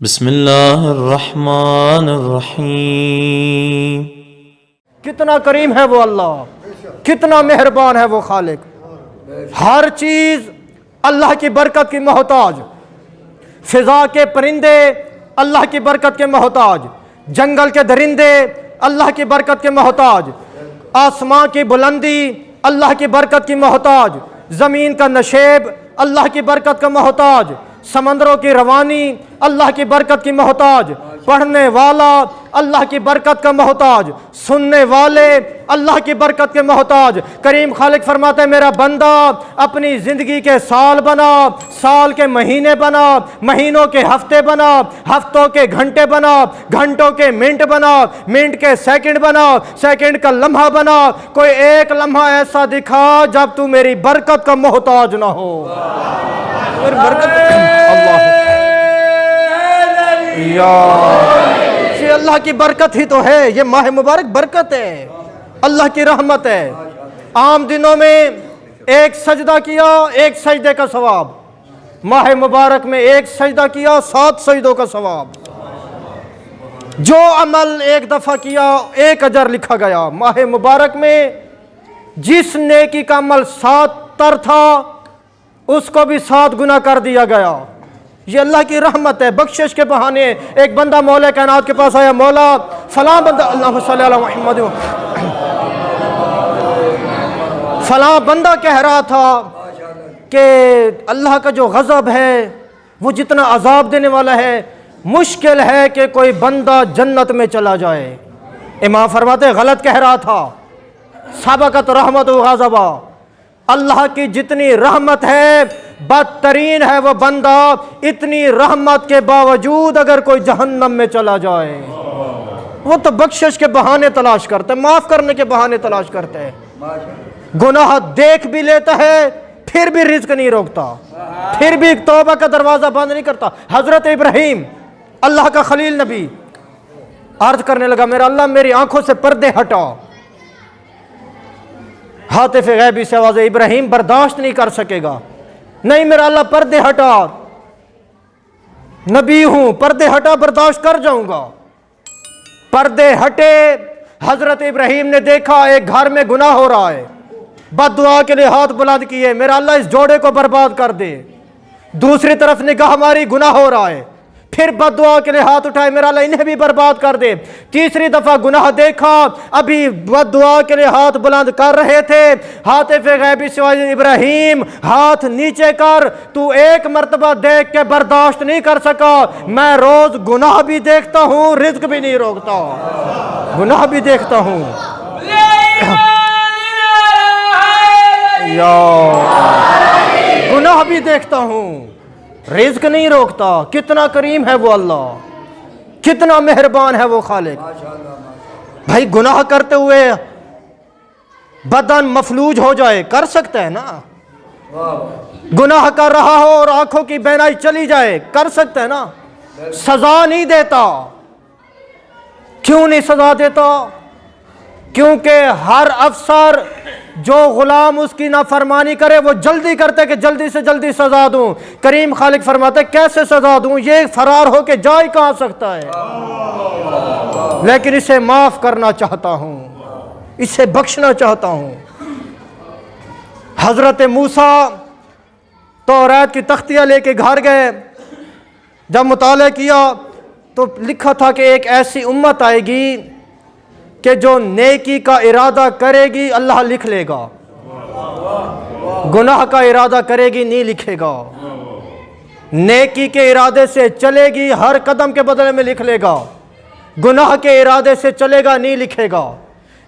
بسم اللہ الرحمن الرحیم۔ کتنا کریم ہے وہ اللہ، کتنا مہربان ہے وہ خالق۔ ہر چیز اللہ کی برکت کی محتاج، فضا کے پرندے اللہ کی برکت کے محتاج، جنگل کے درندے اللہ کی برکت کے محتاج، آسمان کی بلندی اللہ کی برکت کی محتاج، زمین کا نشیب اللہ کی برکت کا محتاج، سمندروں کی روانی اللہ کی برکت کی محتاج، پڑھنے والا اللہ کی برکت کا محتاج، سننے والے اللہ کی برکت کے محتاج۔ کریم خالق فرماتے ہیں میرا بندہ اپنی زندگی کے سال بنا، سال کے مہینے بنا، مہینوں کے ہفتے بنا، ہفتوں کے گھنٹے بنا، گھنٹوں کے منٹ بنا، منٹ کے سیکنڈ بنا، سیکنڈ کا لمحہ بنا۔ کوئی ایک لمحہ ایسا دکھا جب تو میری برکت کا محتاج نہ ہو۔ میری برکت اللہ یہ اللہ کی برکت ہی تو ہے، یہ ماہ مبارک برکت ہے، اللہ کی رحمت ہے۔ عام دنوں میں ایک سجدہ کیا ایک سجدے کا ثواب، ماہ مبارک میں ایک سجدہ کیا 7 سجدوں کا ثواب۔ جو عمل ایک دفعہ کیا ایک اجر لکھا گیا۔ ماہ مبارک میں جس نیکی کا عمل 7 تھا اس کو بھی 7 گنا کر دیا گیا۔ یہ اللہ کی رحمت ہے، بخشش کے بہانے۔ ایک بندہ مولا کائنات کے پاس آیا، مولا فلاں بندہ، اللہ صلی اللہ علیہ محمد، فلاں بندہ کہہ رہا تھا کہ اللہ کا جو غضب ہے وہ جتنا عذاب دینے والا ہے، مشکل ہے کہ کوئی بندہ جنت میں چلا جائے۔ امام فرماتے غلط کہہ رہا تھا، سبقت رحمت و غضبا، اللہ کی جتنی رحمت ہے بدترین ہے وہ بندہ اتنی رحمت کے باوجود اگر کوئی جہنم میں چلا جائے۔ وہ تو بخشش کے بہانے تلاش کرتے ہیں، معاف کرنے کے بہانے تلاش کرتے ہیں، گناہ دیکھ بھی لیتا ہے پھر بھی رزق نہیں روکتا، پھر بھی توبہ کا دروازہ بند نہیں کرتا۔ حضرت ابراہیم اللہ کا خلیل نبی عرض کرنے لگا میرا اللہ میری آنکھوں سے پردے ہٹا۔ ہاتف غیبی سے آواز ابراہیم برداشت نہیں کر سکے گا، نہیں میرا اللہ پردے ہٹا، نبی ہوں پردے ہٹا برداشت کر جاؤں گا۔ پردے ہٹے، حضرت ابراہیم نے دیکھا ایک گھر میں گناہ ہو رہا ہے، بد دعا کے لیے ہاتھ بلند کیے میرا اللہ اس جوڑے کو برباد کر دے۔ دوسری طرف نگاہ ہماری گناہ ہو رہا ہے، پھر بد دعا کے لیے ہاتھ اٹھائے میرا اللہ انہیں بھی برباد کر دے۔ تیسری دفعہ گناہ دیکھا، ابھی بد دعا کے لیے ہاتھ بلند کر رہے تھے، ہاتف غیبی سے ابراہیم ہاتھ نیچے کر، تو ایک مرتبہ دیکھ کے برداشت نہیں کر سکا، میں روز گناہ بھی دیکھتا ہوں رزق بھی نہیں روکتا، گناہ بھی دیکھتا ہوں گناہ بھی دیکھتا ہوں رزق نہیں روکتا۔ کتنا کریم ہے وہ اللہ، کتنا مہربان ہے وہ خالق۔ بھائی گناہ کرتے ہوئے بدن مفلوج ہو جائے کر سکتا ہے نا، گناہ کر رہا ہو اور آنکھوں کی بینائی چلی جائے کر سکتا ہے نا، سزا نہیں دیتا۔ کیوں نہیں سزا دیتا؟ کیونکہ ہر افسر جو غلام اس کی نافرمانی کرے وہ جلدی کرتے کہ جلدی سے جلدی سزا دوں۔ کریم خالق فرماتے کیسے سزا دوں، یہ فرار ہو کے جا ہی کہاں سکتا ہے، لیکن اسے معاف کرنا چاہتا ہوں، اسے بخشنا چاہتا ہوں۔ حضرت موسیٰ توریت کی تختیاں لے کے گھر گئے، جب مطالعہ کیا تو لکھا تھا کہ ایک ایسی امت آئے گی کہ جو نیکی کا ارادہ کرے گی اللہ لکھ لے گا، گناہ کا ارادہ کرے گی نہیں لکھے گا، نیکی کے ارادے سے چلے گی ہر قدم کے بدلے میں لکھ لے گا، گناہ کے ارادے سے چلے گا نہیں لکھے گا،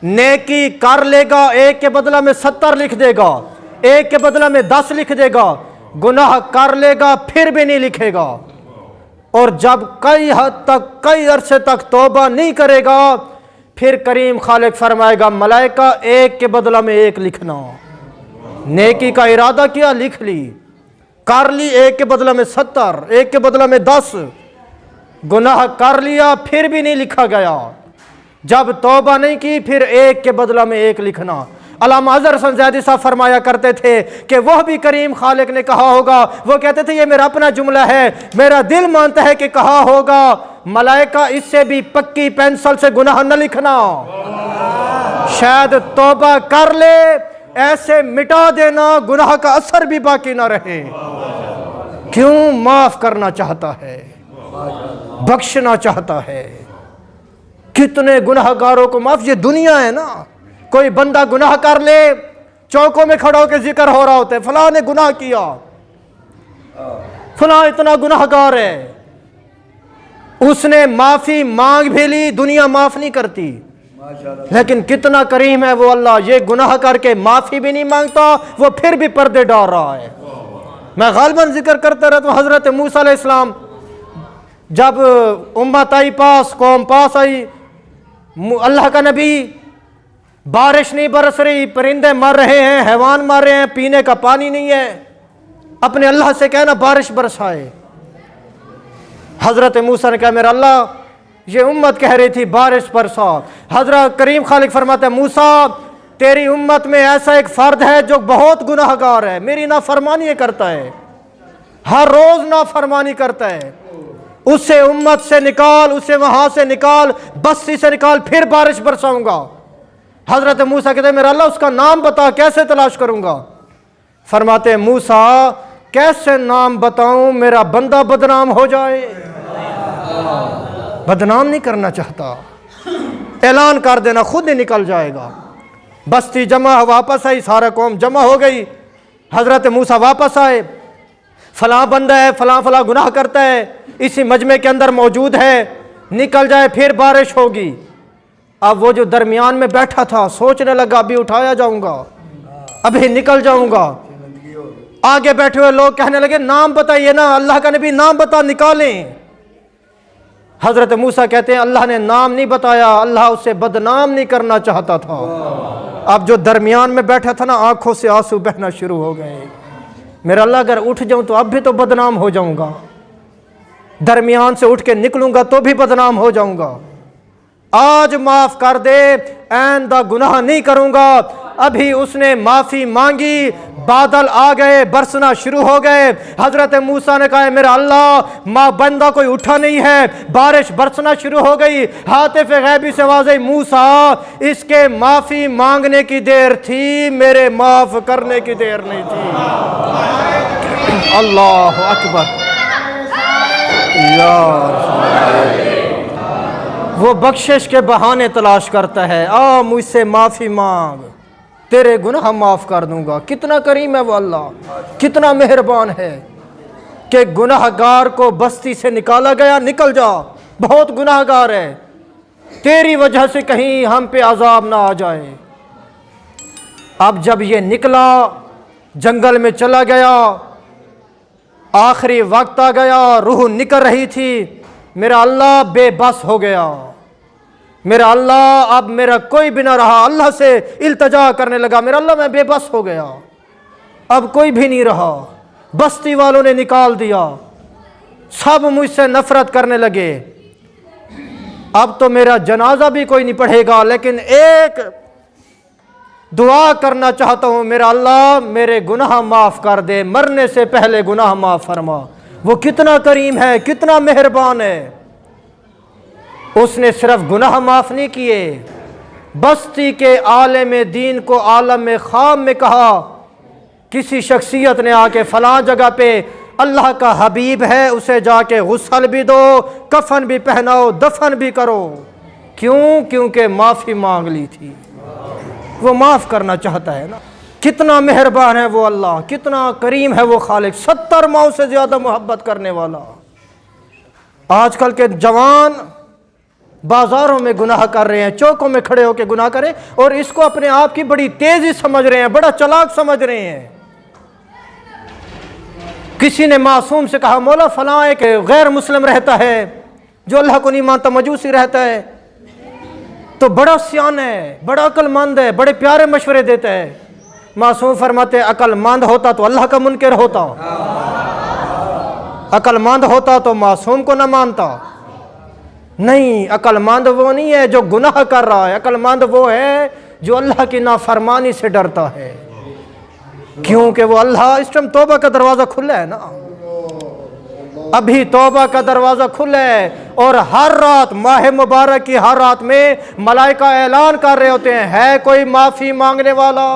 نیکی کر لے گا ایک کے بدلہ میں 70 لکھ دے گا، ایک کے بدلہ میں 10 لکھ دے گا، گناہ کر لے گا پھر بھی نہیں لکھے گا، اور جب کئی حد تک کئی عرصے تک توبہ نہیں کرے گا پھر کریم خالق فرمائے گا ملائکہ ایک کے بدلہ میں 1 لکھنا۔ نیکی کا ارادہ کیا لکھ لی، کر لی ایک کے بدلہ میں 70، ایک کے بدلہ میں 10، گناہ کر لیا پھر بھی نہیں لکھا گیا، جب توبہ نہیں کی پھر ایک کے بدلہ میں 1 لکھنا۔ علامہ اظہر حسن زیدی صاحب فرمایا کرتے تھے کہ وہ بھی کریم خالق نے کہا ہوگا، وہ کہتے تھے یہ میرا اپنا جملہ ہے، میرا دل مانتا ہے کہ کہا ہوگا ملائکہ اس سے بھی پکی پینسل سے گناہ نہ لکھنا، شاید توبہ کر لے ایسے مٹا دینا گناہ کا اثر بھی باقی نہ رہے۔ کیوں؟ معاف کرنا چاہتا ہے، بخشنا چاہتا ہے۔ کتنے گناہ گاروں کو معاف، یہ دنیا ہے نا، کوئی بندہ گناہ کر لے چوکوں میں کھڑا ہو کے ذکر ہو رہا ہوتا ہے فلاں نے گناہ کیا، فلاں اتنا گناہ گار ہے، اس نے معافی مانگ بھی لی، دنیا معاف نہیں کرتی، لیکن کتنا کریم ہے وہ اللہ، یہ گناہ کر کے معافی بھی نہیں مانگتا، وہ پھر بھی پردے ڈال رہا ہے۔ میں غالباً ذکر کرتا رہتا ہوں، حضرت موسیٰ علیہ السلام جب امت آئی پاس، قوم پاس آئی، اللہ کا نبی، بارش نہیں برس رہی، پرندے مر رہے ہیں، حیوان مر رہے ہیں، پینے کا پانی نہیں ہے، اپنے اللہ سے کہنا بارش برسائے۔ حضرت موسیٰ نے کہا میرا اللہ یہ امت کہہ رہی تھی بارش برسا۔ حضرت کریم خالق فرماتے ہیں موسیٰ تیری امت میں ایسا ایک فرد ہے جو بہت گناہ گار ہے، میری نافرمانی کرتا ہے، ہر روز نافرمانی کرتا ہے، اسے امت سے نکال، اسے وہاں سے نکال، بستی سے نکال، پھر بارش برساؤں گا۔ حضرت موسیٰ کہتے ہیں میرا اللہ اس کا نام بتا، کیسے تلاش کروں گا؟ فرماتے ہیں موسیٰ کیسے نام بتاؤں، میرا بندہ بدنام ہو جائے، بدنام نہیں کرنا چاہتا، اعلان کر دینا خود ہی نکل جائے گا۔ بستی جمع واپس آئی، سارا قوم جمع ہو گئی، حضرت موسیٰ واپس آئے، فلاں بندہ ہے، فلاں فلاں گناہ کرتا ہے، اسی مجمع کے اندر موجود ہے، نکل جائے پھر بارش ہوگی۔ اب وہ جو درمیان میں بیٹھا تھا سوچنے لگا ابھی اٹھایا جاؤں گا، ابھی نکل جاؤں گا۔ آگے بیٹھے ہوئے لوگ کہنے لگے نام بتائیے نا، اللہ کا نبی نام بتا نکالیں۔ حضرت موسیٰ کہتے ہیں اللہ نے نام نہیں بتایا، اللہ اسے بدنام نہیں کرنا چاہتا تھا۔ اب جو درمیان میں بیٹھا تھا نا آنکھوں سے آنسو بہنا شروع ہو گئے، میرا اللہ اگر اٹھ جاؤں تو اب بھی تو بدنام ہو جاؤں گا، درمیان سے اٹھ کے نکلوں گا تو بھی بدنام ہو جاؤں گا، آج معاف کر دے، آئندہ گناہ نہیں کروں گا۔ ابھی اس نے معافی مانگی، بادل آ گئے، برسنا شروع ہو گئے۔ حضرت موسیٰ نے کہا میرا اللہ ماں بندہ کوئی اٹھا نہیں ہے، بارش برسنا شروع ہو گئی۔ ہاتف غیبی سے آواز آئی موسیٰ اس کے معافی مانگنے کی دیر تھی، میرے معاف کرنے کی دیر نہیں تھی۔ اللہ اکبر۔ وہ بخشش کے بہانے تلاش کرتا ہے، آ مجھ سے معافی مانگ، تیرے گناہ معاف کر دوں گا۔ کتنا کریم ہے وہ اللہ، کتنا مہربان ہے کہ گناہ گار کو بستی سے نکالا گیا، نکل جا، بہت گناہ گار ہے، تیری وجہ سے کہیں ہم پہ عذاب نہ آ جائے۔ اب جب یہ نکلا، جنگل میں چلا گیا، آخری وقت آ گیا، روح نکل رہی تھی، میرا اللہ بے بس ہو گیا، میرا اللہ اب میرا کوئی بھی نہ رہا، اللہ سے التجا کرنے لگا، میرا اللہ میں بے بس ہو گیا، اب کوئی بھی نہیں رہا، بستی والوں نے نکال دیا، سب مجھ سے نفرت کرنے لگے، اب تو میرا جنازہ بھی کوئی نہیں پڑھے گا، لیکن ایک دعا کرنا چاہتا ہوں، میرا اللہ میرے گناہ معاف کر دے، مرنے سے پہلے گناہ معاف فرما۔ وہ کتنا کریم ہے، کتنا مہربان ہے، اس نے صرف گناہ معاف نہیں کیے، بستی کے عالم دین کو عالم خام میں کہا، کسی شخصیت نے آ کے فلاں جگہ پہ اللہ کا حبیب ہے، اسے جا کے غسل بھی دو، کفن بھی پہناؤ، دفن بھی کرو۔ کیوں؟ کیونکہ معافی مانگ لی تھی، وہ معاف کرنا چاہتا ہے نا۔ کتنا مہربان ہے وہ اللہ، کتنا کریم ہے وہ خالق، 70 ماؤں سے زیادہ محبت کرنے والا۔ آج کل کے جوان بازاروں میں گناہ کر رہے ہیں، چوکوں میں کھڑے ہو کے گناہ کریں، اور اس کو اپنے آپ کی بڑی تیزی سمجھ رہے ہیں، بڑا چلاک سمجھ رہے ہیں۔ کسی نے معصوم سے کہا مولا فلاں ایک غیر مسلم رہتا ہے جو اللہ کو نہیں مانتا، مجوسی رہتا ہے، تو بڑا سیان ہے، بڑا عقل مند ہے، بڑے پیارے مشورے دیتا ہے۔ معصوم فرماتے عقل مند ہوتا تو اللہ کا منکر ہوتا، عقل مند ہوتا تو معصوم کو نہ مانتا۔ نہیں، عقل مند وہ نہیں ہے جو گناہ کر رہا ہے، عقل مند وہ ہے جو اللہ کی نافرمانی سے ڈرتا ہے، کیونکہ وہ اللہ اس ٹائم توبہ کا دروازہ کھلا ہے نا، ابھی توبہ کا دروازہ کھلا ہے، اور ہر رات ماہ مبارک کی ہر رات میں ملائکہ اعلان کر رہے ہوتے ہیں، ہے کوئی معافی مانگنے والا،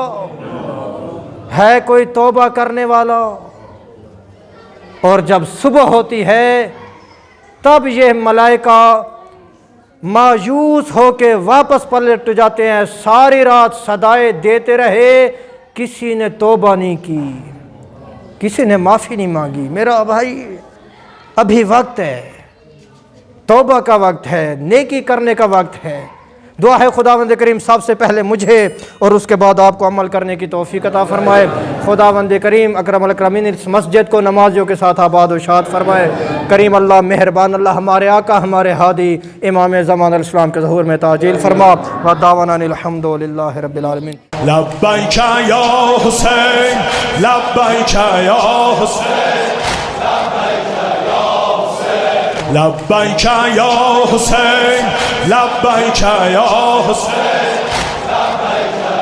ہے کوئی توبہ کرنے والا۔ اور جب صبح ہوتی ہے تب یہ ملائکہ مایوس ہو کے واپس پلٹ جاتے ہیں، ساری رات صدائے دیتے رہے، کسی نے توبہ نہیں کی، کسی نے معافی نہیں مانگی۔ میرا بھائی ابھی وقت ہے، توبہ کا وقت ہے، نیکی کرنے کا وقت ہے۔ دعا ہے خداوند کریم سب سے پہلے مجھے اور اس کے بعد آپ کو عمل کرنے کی توفیق عطا فرمائے۔ خداوند کریم اکرم الاکرمین اس مسجد کو نمازیوں کے ساتھ آباد و شاد فرمائے۔ کریم اللہ، مہربان اللہ، ہمارے آقا ہمارے ہادی امام زمان الاسلام کے ظہور میں تعجیل فرما۔ ودعوانا الحمد للہ رب العالمین۔ لبیک یا حسین، لبیک یا حسین، لبیک یا حسین، لبیک یا حسین، لبیک